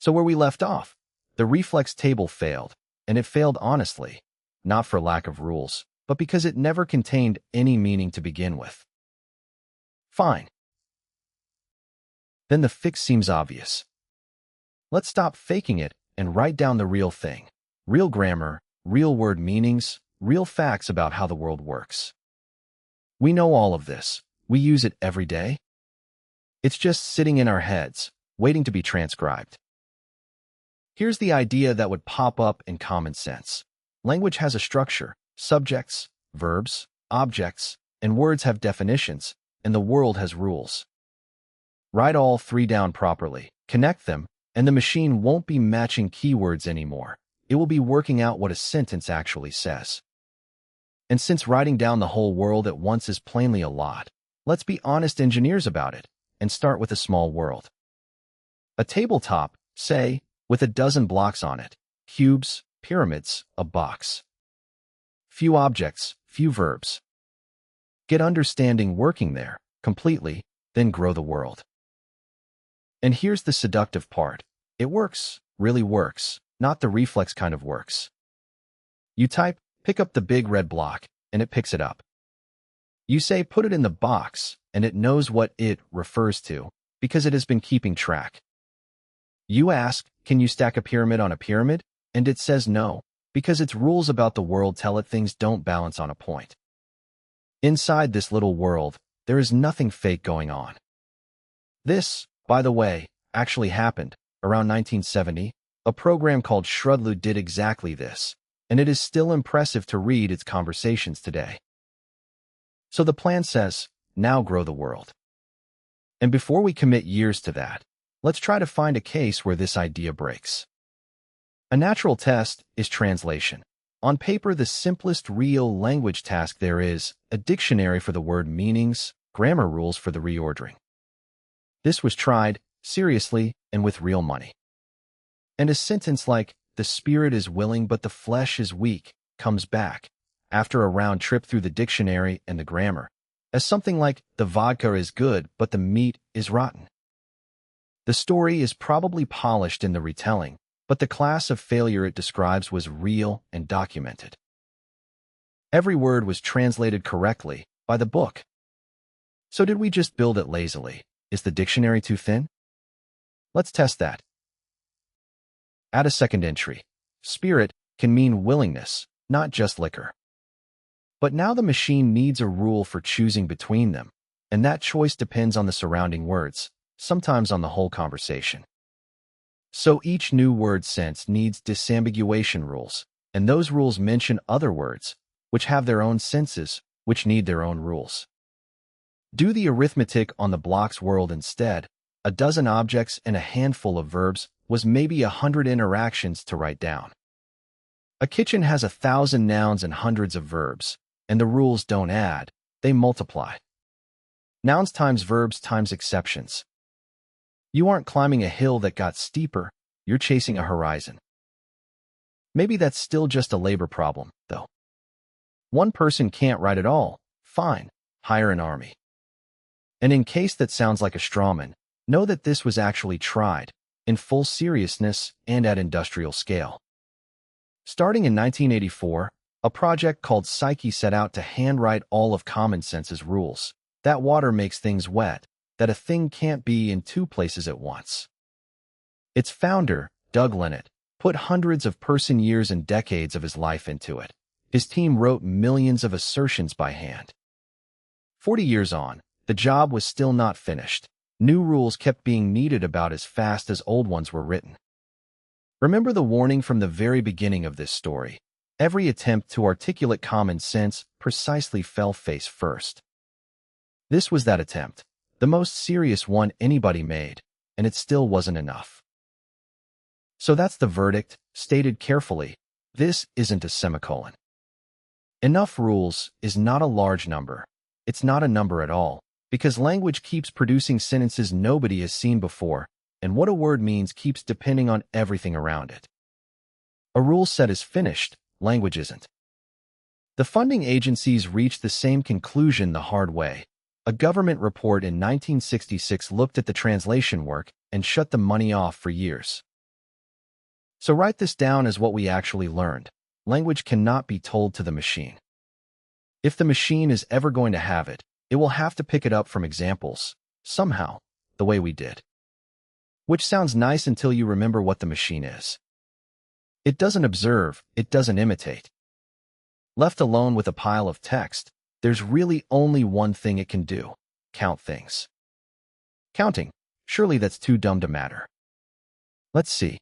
So where we left off, the reflex table failed, and it failed honestly, not for lack of rules, but because it never contained any meaning to begin with. Fine. Then the fix seems obvious. Let's stop faking it and write down the real thing. Real grammar, real word meanings, real facts about how the world works. We know all of this. We use it every day. It's just sitting in our heads, waiting to be transcribed. Here's the idea that would pop up in common sense. Language has a structure. Subjects, verbs, objects, and words have definitions, and the world has rules. Write all three down properly, connect them, and the machine won't be matching keywords anymore. It will be working out what a sentence actually says. And since writing down the whole world at once is plainly a lot, let's be honest engineers about it and start with a small world. A tabletop, say, with a dozen blocks on it, cubes, pyramids, a box. Few objects, few verbs. Get understanding working there, completely, then grow the world. And here's the seductive part. It works, really works, not the reflex kind of works. You type, pick up the big red block, and it picks it up. You say, put it in the box, and it knows what it refers to, because it has been keeping track. You ask, can you stack a pyramid on a pyramid? And it says no, because its rules about the world tell it things don't balance on a point. Inside this little world, there is nothing fake going on. This, by the way, actually happened. Around 1970, a program called SHRDLU did exactly this, and it is still impressive to read its conversations today. So the plan says, now grow the world. And before we commit years to that, let's try to find a case where this idea breaks. A natural test is translation. On paper, the simplest real language task there is a dictionary for the word meanings, grammar rules for the reordering. This was tried, seriously, and with real money. And a sentence like, the spirit is willing but the flesh is weak, comes back, after a round trip through the dictionary and the grammar, as something like, the vodka is good but the meat is rotten. The story is probably polished in the retelling, but the class of failure it describes was real and documented. Every word was translated correctly by the book. So did we just build it lazily? Is the dictionary too thin? Let's test that. Add a second entry. Spirit can mean willingness, not just liquor. But now the machine needs a rule for choosing between them, and that choice depends on the surrounding words, sometimes on the whole conversation. So each new word sense needs disambiguation rules, and those rules mention other words, which have their own senses, which need their own rules. Do the arithmetic on the block's world instead. A dozen objects and a handful of verbs was maybe 100 interactions to write down. A kitchen has 1,000 nouns and hundreds of verbs, and the rules don't add, they multiply. Nouns times verbs times exceptions. You aren't climbing a hill that got steeper, you're chasing a horizon. Maybe that's still just a labor problem, though. One person can't write it all. Fine, hire an army. And in case that sounds like a strawman, know that this was actually tried, in full seriousness and at industrial scale. Starting in 1984, a project called Psyche set out to handwrite all of common sense's rules. That water makes things wet, that a thing can't be in two places at once. Its founder, Doug Lenat, put hundreds of person-years and decades of his life into it. His team wrote millions of assertions by hand. 40 years on, the job was still not finished. New rules kept being needed about as fast as old ones were written. Remember the warning from the very beginning of this story. Every attempt to articulate common sense precisely fell face first. This was that attempt, the most serious one anybody made, and it still wasn't enough. So that's the verdict, stated carefully. This isn't a semicolon. Enough rules is not a large number. It's not a number at all, because language keeps producing sentences nobody has seen before, and what a word means keeps depending on everything around it. A rule set is finished, language isn't. The funding agencies reached the same conclusion the hard way. A government report in 1966 looked at the translation work and shut the money off for years. So write this down as what we actually learned. Language cannot be told to the machine. If the machine is ever going to have it, it will have to pick it up from examples, somehow, the way we did. Which sounds nice until you remember what the machine is. It doesn't observe, it doesn't imitate. Left alone with a pile of text, there's really only one thing it can do: count things. Counting, surely that's too dumb to matter. Let's see.